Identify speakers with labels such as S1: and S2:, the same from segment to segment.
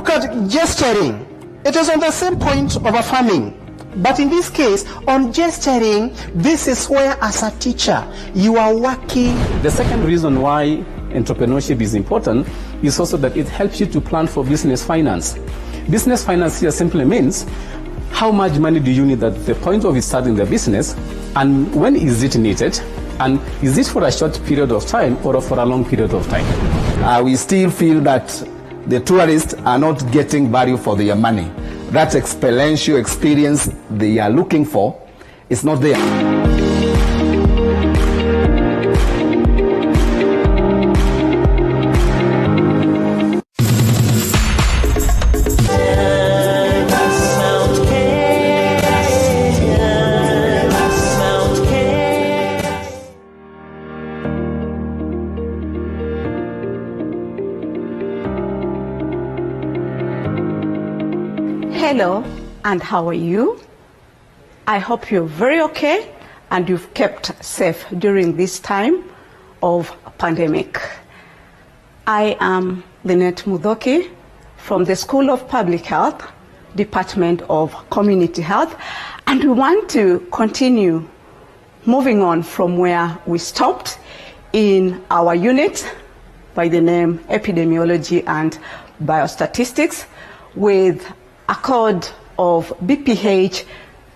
S1: look at gesturing. It is on the same point of affirming. But in this case, on gesturing, this is where, as a teacher, you are working.
S2: The second reason why entrepreneurship is important is also that it helps you to plan for business finance. Business finance here simply means how much money do you need at the point of starting the business, and when is it needed, and is it for a short period of time or for a long period of time?
S3: We still feel that the tourists are not getting value for their money. That experiential experience they are looking for is not there.
S4: Hello, and how are you? I hope you're very okay and you've kept safe during this time of pandemic. I am Lynette Mudhoki from the School of Public Health, Department of Community Health, and we want to continue moving on from where we stopped in our unit by the name Epidemiology and Biostatistics with a code of BPH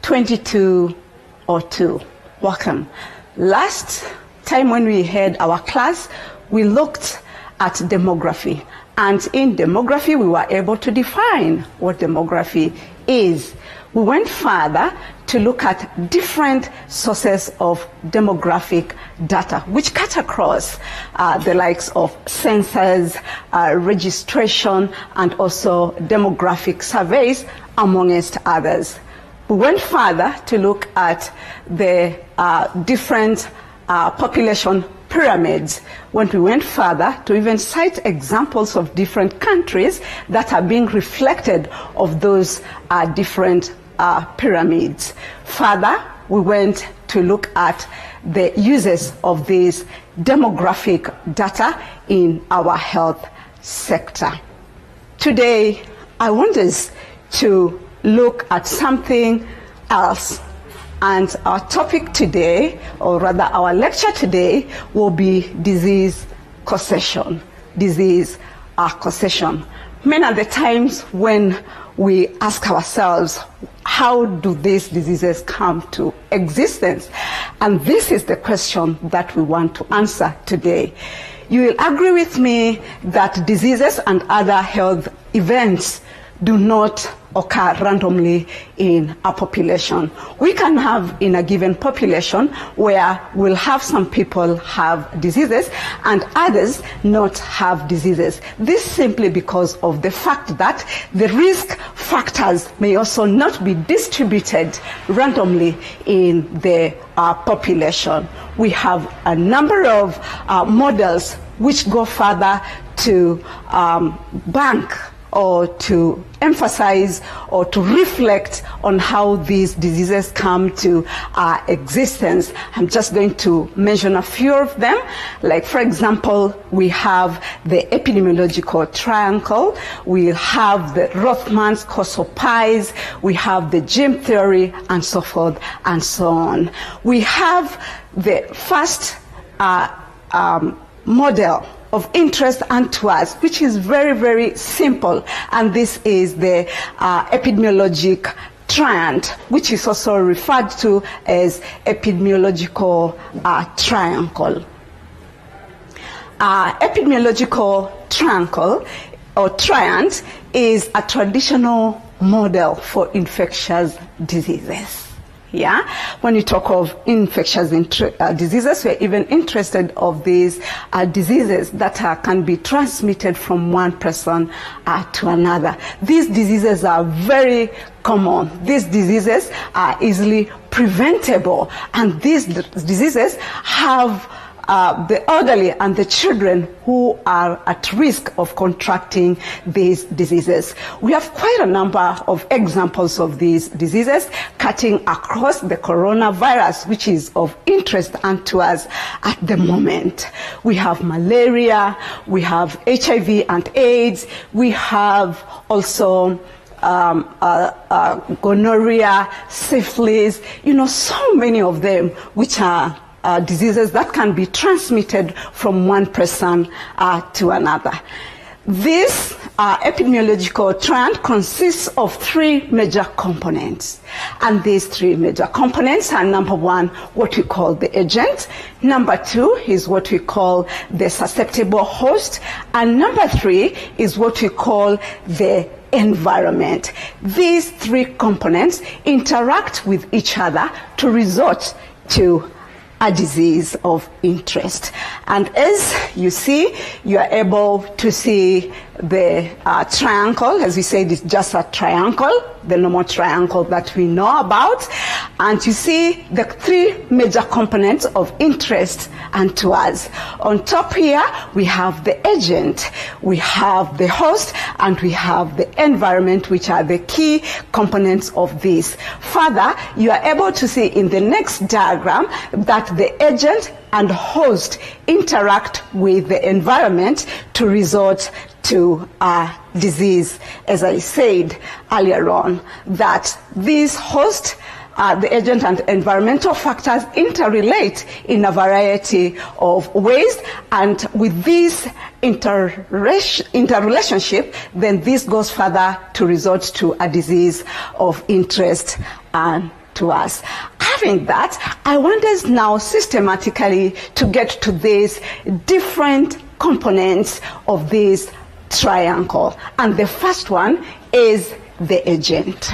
S4: 2202. Welcome. Last time when we had our class, we looked at demography. And in demography, we were able to define what demography is. We went further to look at different sources of demographic data, which cut across the likes of census, registration, and also demographic surveys, amongst others. We went further to look at the different population pyramids, when we went further to even cite examples of different countries that are being reflected of those different pyramids. Further, we went to look at the uses of these demographic data in our health sector. Today, I want us to look at something else. And our topic today, or rather our lecture today, will be disease causation. Disease causation. Many of the times when we ask ourselves, how do these diseases come to existence? And this is the question that we want to answer today. You will agree with me that diseases and other health events do not occur randomly in a population. We can have in a given population where we'll have some people have diseases and others not have diseases. This simply because of the fact that the risk factors may also not be distributed randomly in the population. We have a number of models which go further to bank or to emphasize or to reflect on how these diseases come to existence. I'm just going to mention a few of them. Like, for example, we have the epidemiological triangle, we have the Rothman's causal pies, we have the gene theory, and so forth and so on. We have the first model of interest unto us, which is very, very simple. And this is the epidemiologic triad, which is also referred to as epidemiological triangle. Epidemiological triangle or triad is a traditional model for infectious diseases. Yeah, when you talk of infectious diseases, we're even interested of these diseases that can be transmitted from one person to another. These diseases are very common. These diseases are easily preventable, and these diseases have the elderly and the children who are at risk of contracting these diseases. We have quite a number of examples of these diseases cutting across the coronavirus, which is of interest unto us at the moment. We have malaria, we have HIV and AIDS, we have also gonorrhea, syphilis, so many of them which are diseases that can be transmitted from one person to another. This epidemiological trend consists of three major components. And these three major components are, number one, what we call the agent. Number two is what we call the susceptible host. And number three is what we call the environment. These three components interact with each other to result to a disease of interest. And as you see, you are able to see the triangle. As we said, it's just a triangle, the normal triangle that we know about. And you see the three major components of interest unto us. On top here, we have the agent, we have the host, and we have the environment, which are the key components of this. Further, you are able to see in the next diagram that the agent and host interact with the environment to result to a disease. As I said earlier on, that these host, the agent and environmental factors interrelate in a variety of ways, and with this interrelationship, then this goes further to result to a disease of interest to us. Having that, I want us now systematically to get to these different components of this triangle. And the first one is the agent.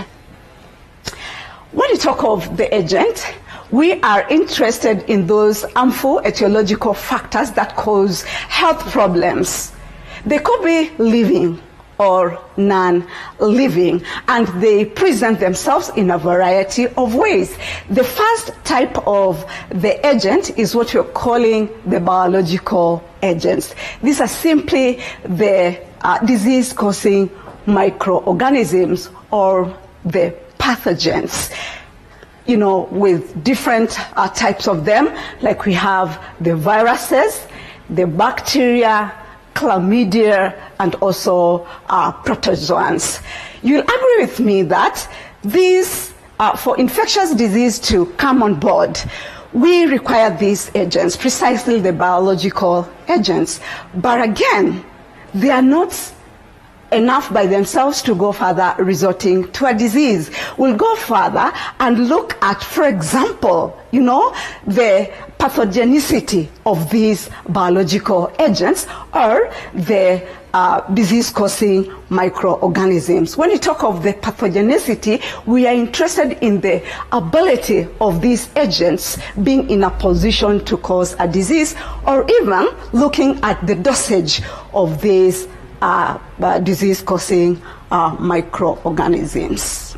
S4: When you talk of the agent, we are interested in those harmful etiological factors that cause health problems. They could be living or non-living, and they present themselves in a variety of ways. The first type of the agent is what you're calling the biological agents. These are simply the disease-causing microorganisms or the pathogens, with different types of them, like we have the viruses, the bacteria, chlamydia, and also protozoans. You'll agree with me that these, for infectious disease to come on board, we require these agents, precisely the biological agents. But again, they are not enough by themselves to go further, resulting to a disease. We'll go further and look at, for example, the pathogenicity of these biological agents or the disease-causing microorganisms. When you talk of the pathogenicity, we are interested in the ability of these agents being in a position to cause a disease, or even looking at the dosage of these disease-causing microorganisms.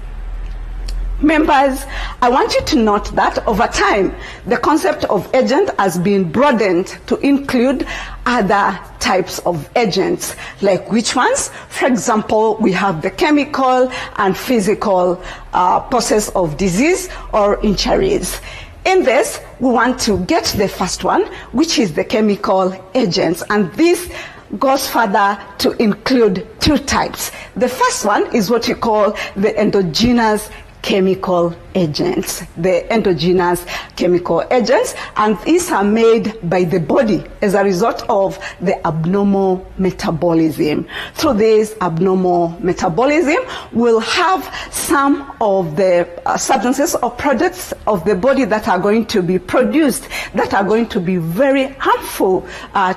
S4: Members, I want you to note that over time, the concept of agent has been broadened to include other types of agents. Like which ones? For example, we have the chemical and physical process of disease or injuries. In this, we want to get the first one, which is the chemical agents. And this goes further to include two types. The first one is what we call the endogenous chemical agents, the endogenous chemical agents, and these are made by the body as a result of the abnormal metabolism. Through this abnormal metabolism, we'll have some of the substances or products of the body that are going to be produced that are going to be very harmful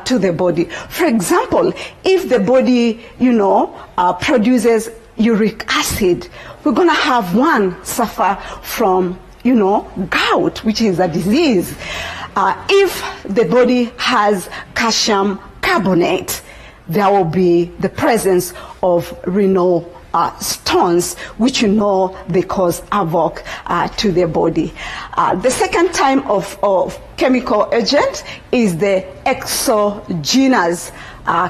S4: to the body. For example, if the body, produces uric acid, we're going to have one suffer from, gout, which is a disease. If the body has calcium carbonate, there will be the presence of renal stones, which you know they cause havoc to the body. The second type of chemical agent is the exogenous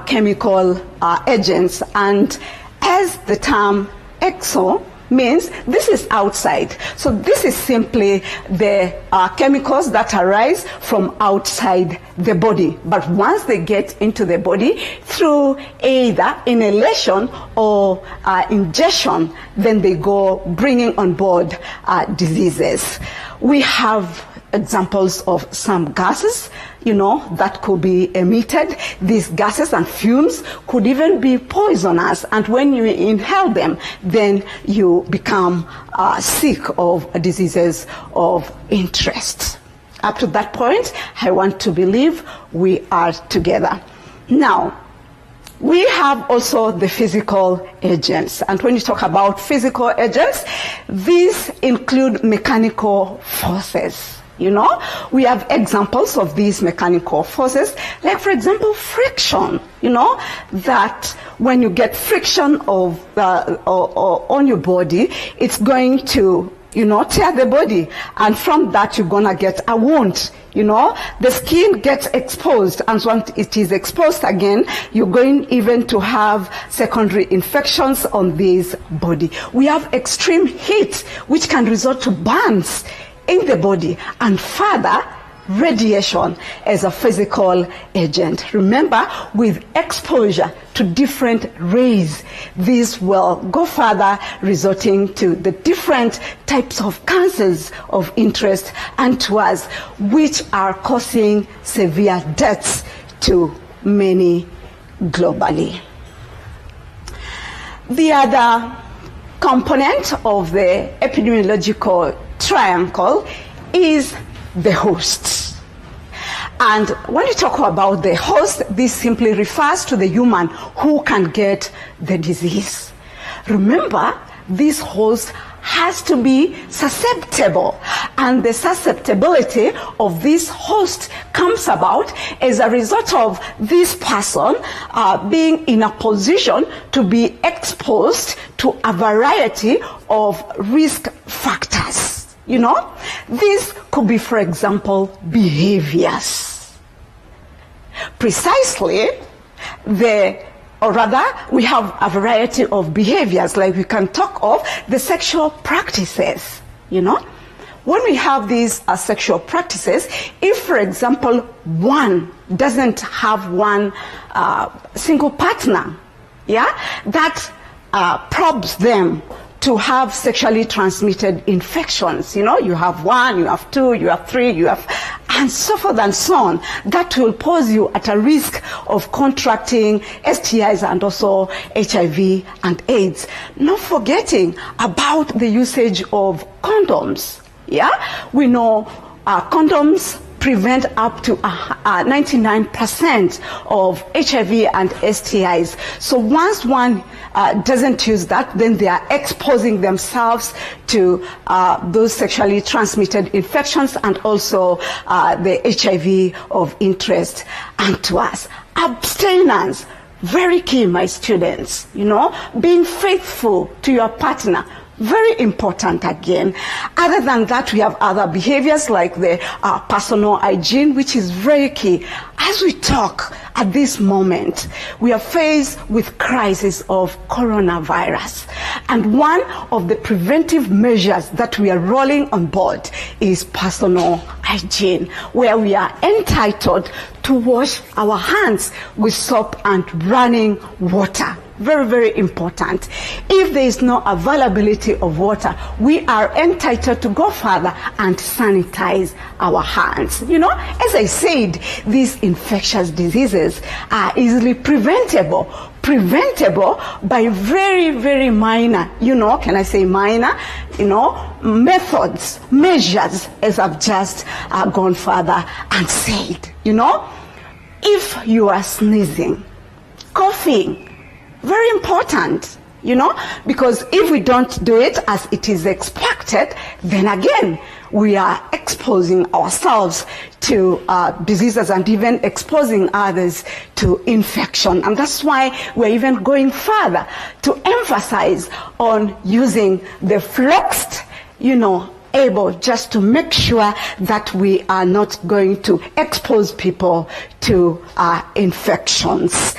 S4: chemical agents, and as the term exo means, this is outside. So this is simply the chemicals that arise from outside the body. But once they get into the body through either inhalation or ingestion, then they go bringing on board diseases. We have examples of some gases, that could be emitted. These gases and fumes could even be poisonous, and when you inhale them, then you become sick of diseases of interest. Up to that point, I want to believe we are together. Now, we have also the physical agents, and when you talk about physical agents, these include mechanical forces. We have examples of these mechanical forces, like, for example, friction. That when you get friction on your body, it's going to, tear the body, and from that you're gonna get a wound. The skin gets exposed, and once it is exposed again, you're going even to have secondary infections on this body. We have extreme heat, which can result to burns in the body, and further radiation as a physical agent. Remember, with exposure to different rays, this will go further, resulting to the different types of cancers of interest and to us, which are causing severe deaths to many globally. The other component of the epidemiological triangle is the host. And when you talk about the host, this simply refers to the human who can get the disease. Remember, this host has to be susceptible, and the susceptibility of this host comes about as a result of this person being in a position to be exposed to a variety of risk factors. This could be, for example, behaviors. Precisely, we have a variety of behaviors, like we can talk of the sexual practices. When we have these sexual practices, if, for example, one doesn't have one single partner, that probes them to have sexually transmitted infections. You have one, you have two, you have three, and so forth and so on. That will pose you at a risk of contracting STIs and also HIV and AIDS. Not forgetting about the usage of condoms. We know condoms prevent up to 99% of HIV and STIs. So once one doesn't use that, then they are exposing themselves to those sexually transmitted infections and also the HIV of interest. And to us, abstinence, very key, my students. Being faithful to your partner, very important again. Other than that, we have other behaviors like the personal hygiene, which is very key. As we talk at this moment, we are faced with crisis of coronavirus. And one of the preventive measures that we are rolling on board is personal hygiene, where we are entitled to wash our hands with soap and running water. Very, very important. If there is no availability of water, we are entitled to go further and sanitize our hands. As I said, these infectious diseases are easily preventable by very, very minor, can I say minor, methods, measures, as I've just gone further and said. If you are sneezing, coughing, very important. you know, because if we don't do it as it is expected, then again, we are exposing ourselves to diseases and even exposing others to infection. And that's why we're even going further to emphasize on using the fluxed, you know, able, just to make sure that we are not going to expose people to infections.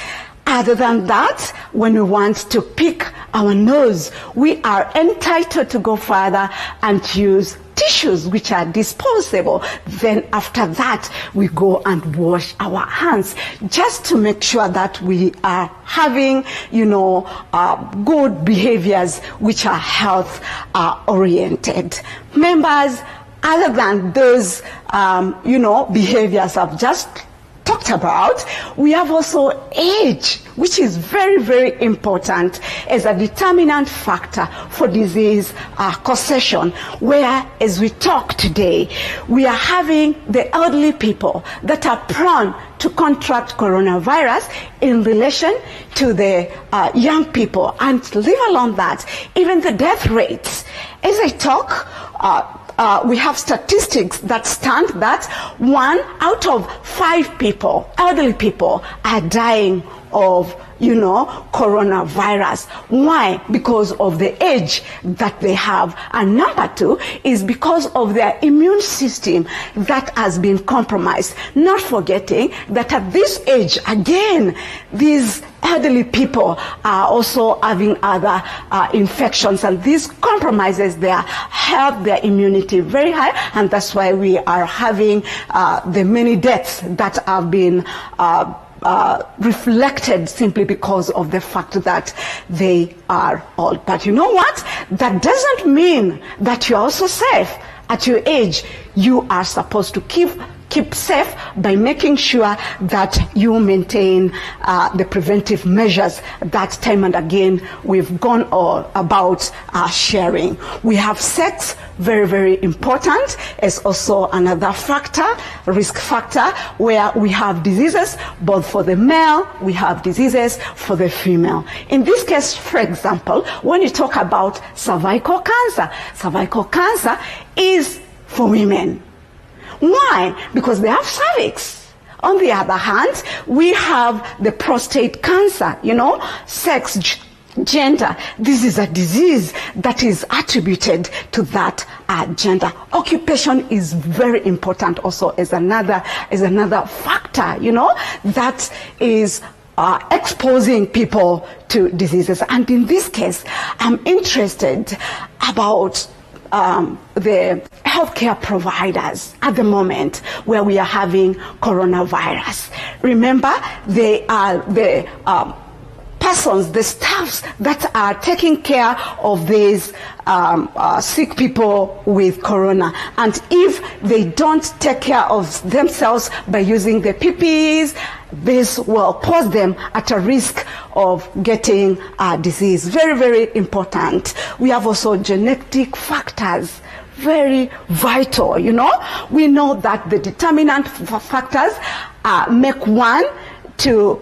S4: Other than that, when we want to pick our nose, we are entitled to go further and use tissues which are disposable. Then after that, we go and wash our hands, just to make sure that we are having, you know, good behaviors which are health oriented. Members, other than those, you know, behaviors I've just talked about, we have also age, which is very, very important as a determinant factor for disease causation, where, as we talk today, we are having the elderly people that are prone to contract coronavirus in relation to the young people. And leave alone that, even the death rates. As I talk, we have statistics that stand that 1 out of 5 people, elderly people, are dying of, you know, coronavirus. Why? Because of the age that they have. And number 2 is because of their immune system that has been compromised. Not forgetting that at this age, again, these elderly people are also having other infections, and this compromises their health, their immunity very high, and that's why we are having the many deaths that have been reflected simply because of the fact that they are old. But you know what? That doesn't mean that you're also safe. At your age, you are supposed to keep safe by making sure that you maintain the preventive measures that time and again we've gone all about sharing. We have sex, very, very important, as also another factor, risk factor, where we have diseases both for the male, we have diseases for the female. In this case, for example, when you talk about cervical cancer is for women. Why? Because they have cervix. On the other hand, we have the prostate cancer, you know, sex, gender. This is a disease that is attributed to that gender. Occupation is very important also as another factor, you know, that is exposing people to diseases. And in this case, I'm interested about the healthcare providers at the moment where we are having coronavirus. Remember, they are the persons, the staffs that are taking care of these sick people with corona. And if they don't take care of themselves by using the PPEs, this will pose them at a risk of getting disease. Very, very important. We have also genetic factors, very vital, you know. We know that the determinant factors make one to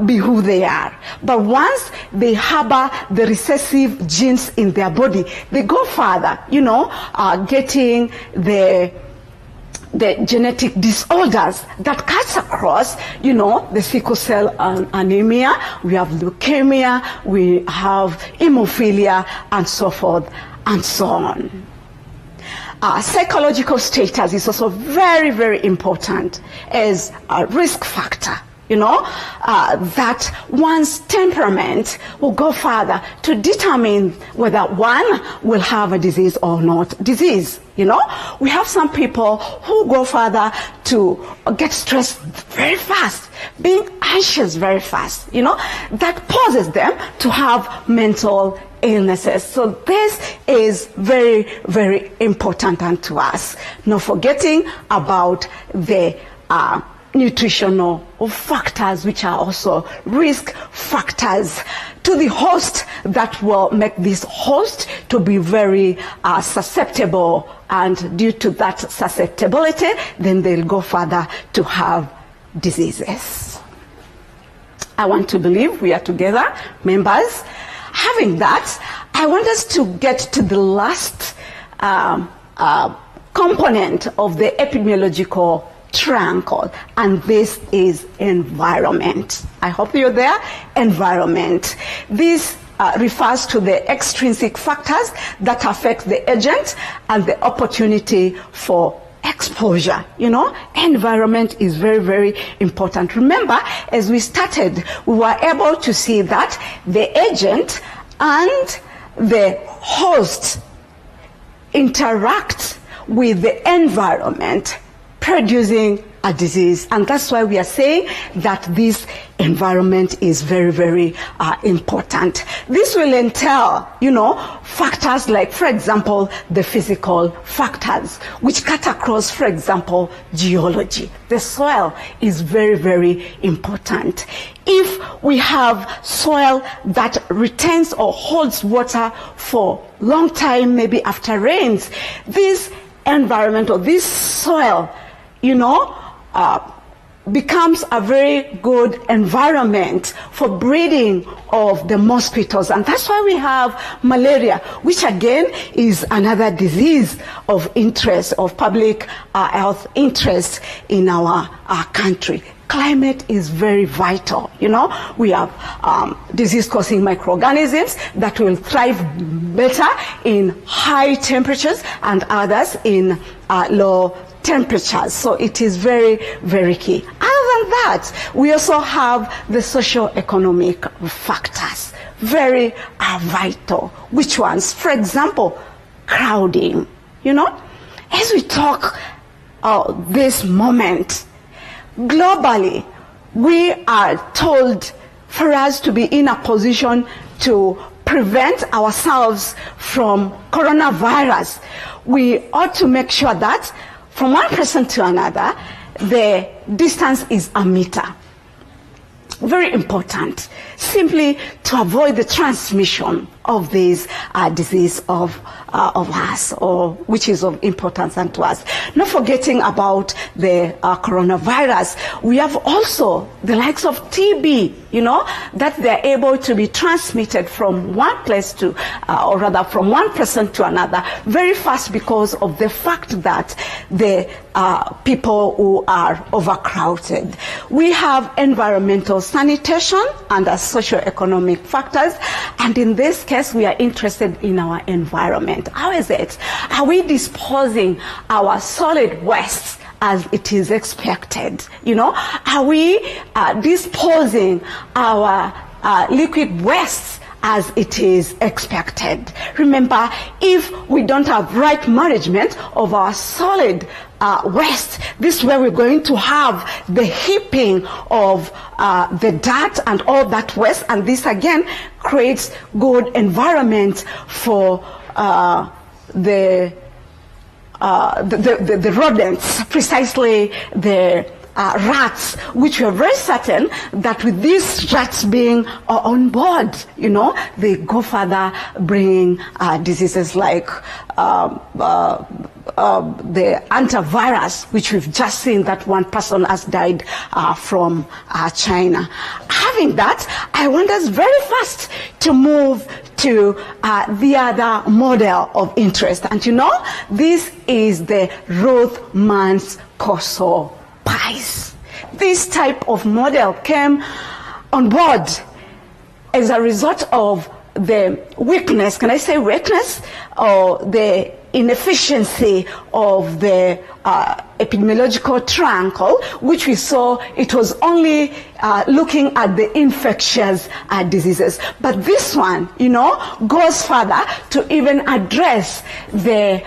S4: be who they are. But once they harbor the recessive genes in their body, they go further, you know, getting the genetic disorders that cuts across, you know, the sickle cell anemia, we have leukemia, we have hemophilia, and so forth and so on. Psychological status is also very, very important as a risk factor. You know, that one's temperament will go further to determine whether one will have a disease or not disease. You know, we have some people who go further to get stressed very fast, being anxious very fast, you know, that causes them to have mental illnesses. So this is very, very important unto us. Not forgetting about the nutritional factors, which are also risk factors to the host that will make this host to be very susceptible, and due to that susceptibility, then they'll go further to have diseases. I want to believe we are together, members. Having that, I want us to get to the last component of the epidemiological triangle, and this is environment. I hope you're there. Environment. This refers to the extrinsic factors that affect the agent and the opportunity for exposure. You know, environment is very, very important. Remember, as we started, we were able to see that the agent and the host interact with the environment, producing a disease. And that's why we are saying that this environment is very, very important. This will entail, you know, factors like, for example, the physical factors, which cut across, for example, geology. The soil is very, very important. If we have soil that retains or holds water for a long time, maybe after rains, this environment or this soil, you know, becomes a very good environment for breeding of the mosquitoes. And that's why we have malaria, which again is another disease of interest, of public health interest in our country. Climate is very vital. You know, we have disease-causing microorganisms that will thrive better in high temperatures and others in low temperatures. So it is very, very key. Other than that, we also have the socio-economic factors, very vital. Which ones? For example, crowding. You know, as we talk this moment, globally, we are told for us to be in a position to prevent ourselves from coronavirus. We ought to make sure that from one person to another, the distance is a meter. Very important, simply to avoid the transmission of this disease of us, or which is of importance to us. Not forgetting about the coronavirus, we have also the likes of TB, you know, that they're able to be transmitted from one place to, or rather from one person to another very fast because of the fact that the people who are overcrowded. We have environmental sanitation and socio-economic factors, and in this case we are interested in our environment. How is it? Are we disposing our solid waste as it is expected? You know, are we disposing our liquid waste as it is expected? Remember, if we don't have right management of our solid waste, this is where we're going to have the heaping of the dirt and all that waste, and this again creates good environment for the rodents, precisely the rats, which we are very certain that with these rats being on board, you know, they go further bringing diseases like the antivirus, which we've just seen that one person has died from China. Having that, I want us very fast to move to the other model of interest. And you know, this is the Rothman's causal pies. This type of model came on board as a result of the weakness, can I say weakness, or the inefficiency of the epidemiological triangle, which we saw it was only looking at the infectious diseases. But this one, you know, goes further to even address the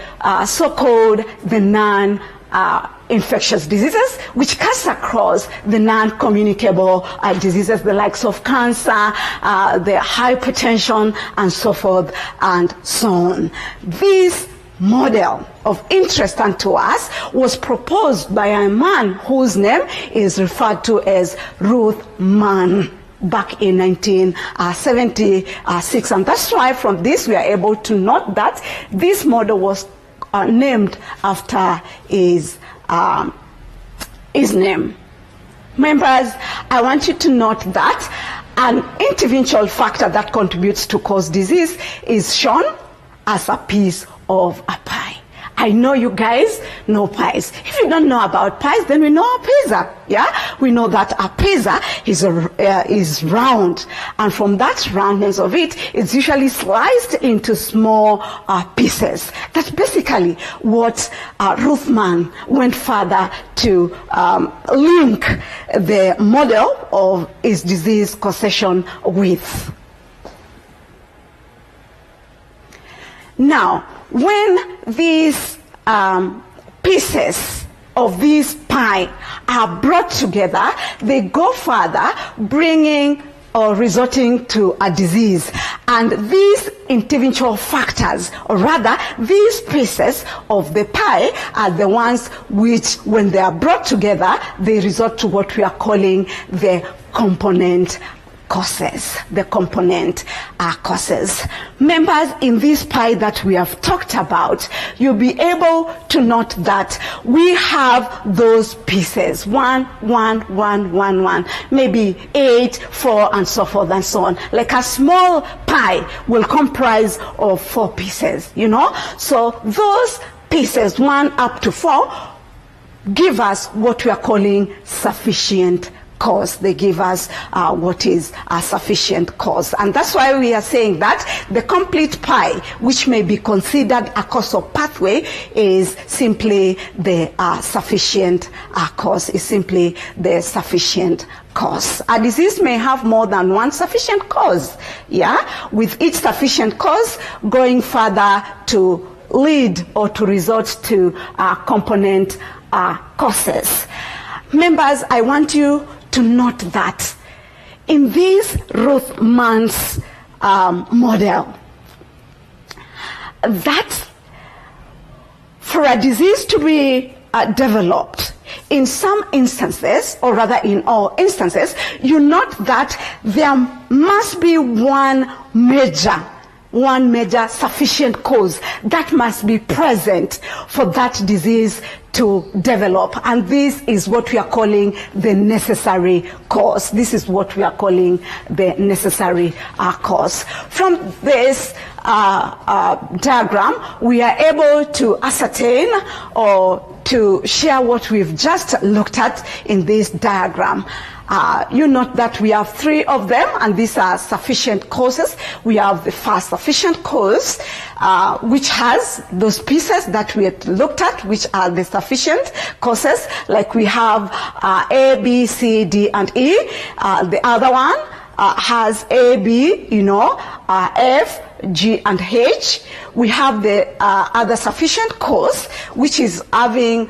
S4: so-called the non-infectious diseases, which cuts across the non-communicable diseases, the likes of cancer, the hypertension, and so forth and so on. This model of interest unto us was proposed by a man whose name is referred to as Rothman back in 1976. And that's why from this we are able to note that this model was named after his name. Members, I want you to note that an interventional factor that contributes to cause disease is shown as a piece of a pie. I know you guys know pies. If you don't know about pies, then we know a pizza. Yeah, we know that a pizza is round, and from that roundness of it, it's usually sliced into small pieces. That's basically what Ruthman went further to link the model of his disease causation with. Now, when these pieces of this pie are brought together, they go further, bringing or resulting to a disease. And these interventional factors, or rather these pieces of the pie, are the ones which, when they are brought together, they result to what we are calling the component causes. The component causes. Members, in this pie that we have talked about, you'll be able to note that we have those pieces, 1, 1, 1, 1, 1, maybe 8, 4, and so forth and so on. Like a small pie will comprise of 4 pieces, you know? So those pieces, 1 up to 4, give us what we are calling sufficient cause. They give us what is a sufficient cause. And that's why we are saying that the complete pie, which may be considered a causal pathway, is simply the sufficient cause, is simply the sufficient cause. A disease may have more than one sufficient cause, yeah, with each sufficient cause going further to lead or to result to component causes. Members, I want you to note that in this Ruthman's model, that for a disease to be developed, in some instances, or rather in all instances, you note that there must be one major sufficient cause that must be present for that disease to develop, and this is what we are calling the necessary cause. This is what we are calling the necessary cause. From this diagram, we are able to ascertain or to share what we've just looked at in this diagram. You note that we have 3 of them, and these are sufficient causes. We have the first sufficient cause, which has those pieces that we had looked at, which are the sufficient causes, like we have A, B, C, D, and E. The other one has A, B, you know, F, G, and H. We have the other sufficient cause, which is having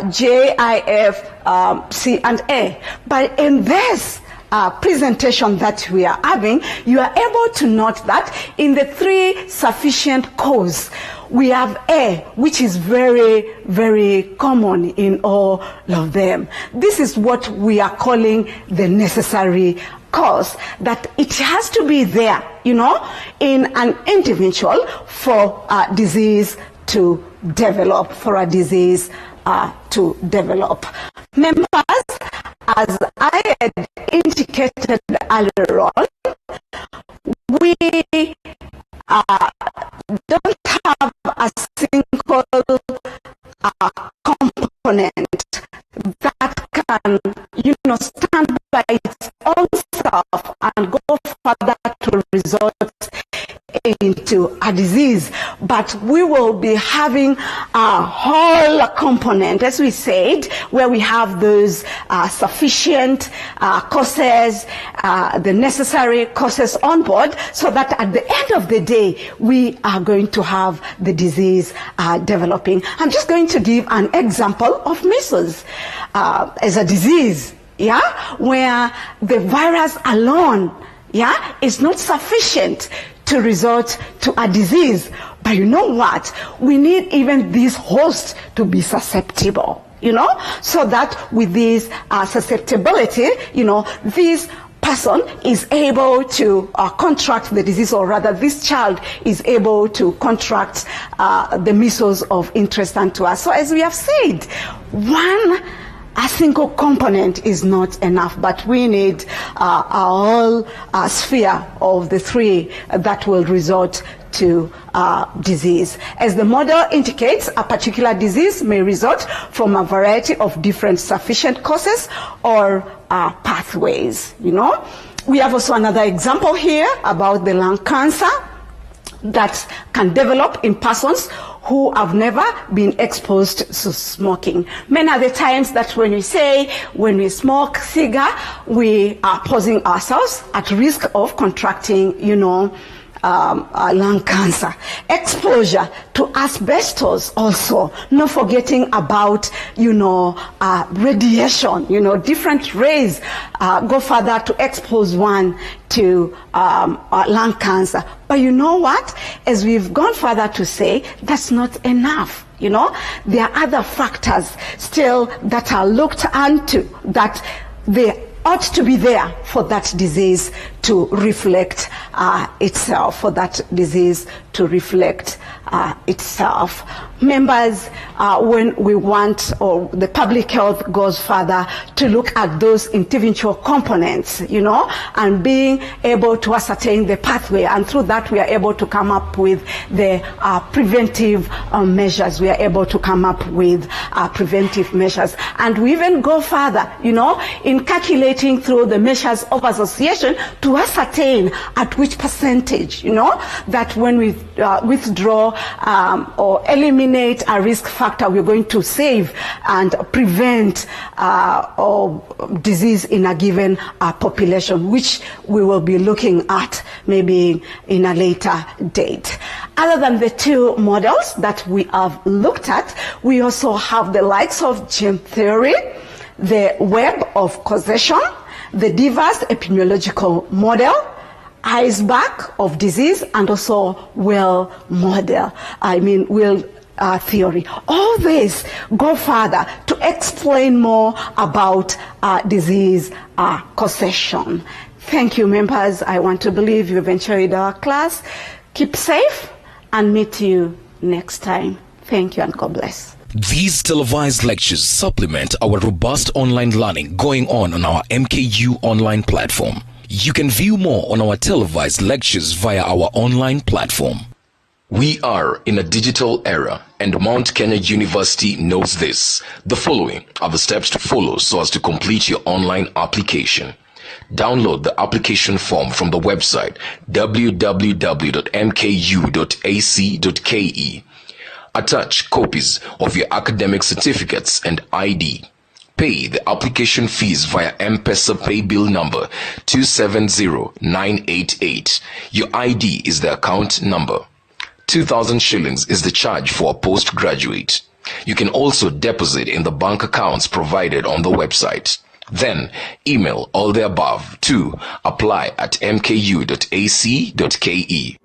S4: J, I, F, C, and A. But in this presentation that we are having, you are able to note that in the 3 sufficient cause, we have A, which is very, very common in all of them. This is what we are calling the necessary cause, that it has to be there, you know, in an individual for a disease to develop, Members, as I had indicated earlier on, we don't have a single component that can, you know, stand by its own self and go further to result into a disease, but we will be having a whole component, as we said, where we have those sufficient causes, the necessary causes on board, so that at the end of the day, we are going to have the disease developing. I'm just going to give an example of measles as a disease, yeah, where the virus alone, yeah, is not sufficient to result to a disease. But you know what? We need even this host to be susceptible, you know, so that with this susceptibility, you know, this person is able to contract the disease, or rather this child is able to contract the measles of interest unto us. So as we have said, one a single component is not enough, but we need a whole sphere of the three that will result to disease. As the model indicates, a particular disease may result from a variety of different sufficient causes or pathways. We have also another example here about the lung cancer that can develop in persons who have never been exposed to smoking. Many are the times that when we smoke cigar, we are posing ourselves at risk of contracting, lung cancer. Exposure to asbestos also, not forgetting about, radiation, different rays go further to expose one to lung cancer. But you know what? As we've gone further to say, that's not enough. There are other factors still that are looked into, that they ought to be there for that disease to reflect itself, Members, when we want, or the public health goes further to look at those individual components, and being able to ascertain the pathway, and through that we are able to come up with the preventive measures. And we even go further, in calculating through the measures of association to ascertain at which percentage, that when we withdraw or eliminate a risk factor, we're going to save and prevent disease in a given population, which we will be looking at maybe in a later date. Other than the two models that we have looked at, we also have the likes of gene theory, the web of causation, the diverse epidemiological model, iceberg of disease, and also whale theory. All these go further to explain more about disease causation. Thank you, members. I want to believe you've enjoyed our class. Keep safe and meet you next time. Thank you and God bless.
S5: These televised lectures supplement our robust online learning going on our MKU online platform. You can view more on our televised lectures via our online platform. We are in a digital era, and Mount Kenya University knows this. The following are the steps to follow so as to complete your online application. Download the application form from the website www.mku.ac.ke. Attach copies of your academic certificates and ID. Pay the application fees via M-Pesa pay bill number 270988. Your ID is the account number. 2,000 shillings is the charge for a postgraduate. You can also deposit in the bank accounts provided on the website. Then email all the above to apply@mku.ac.ke.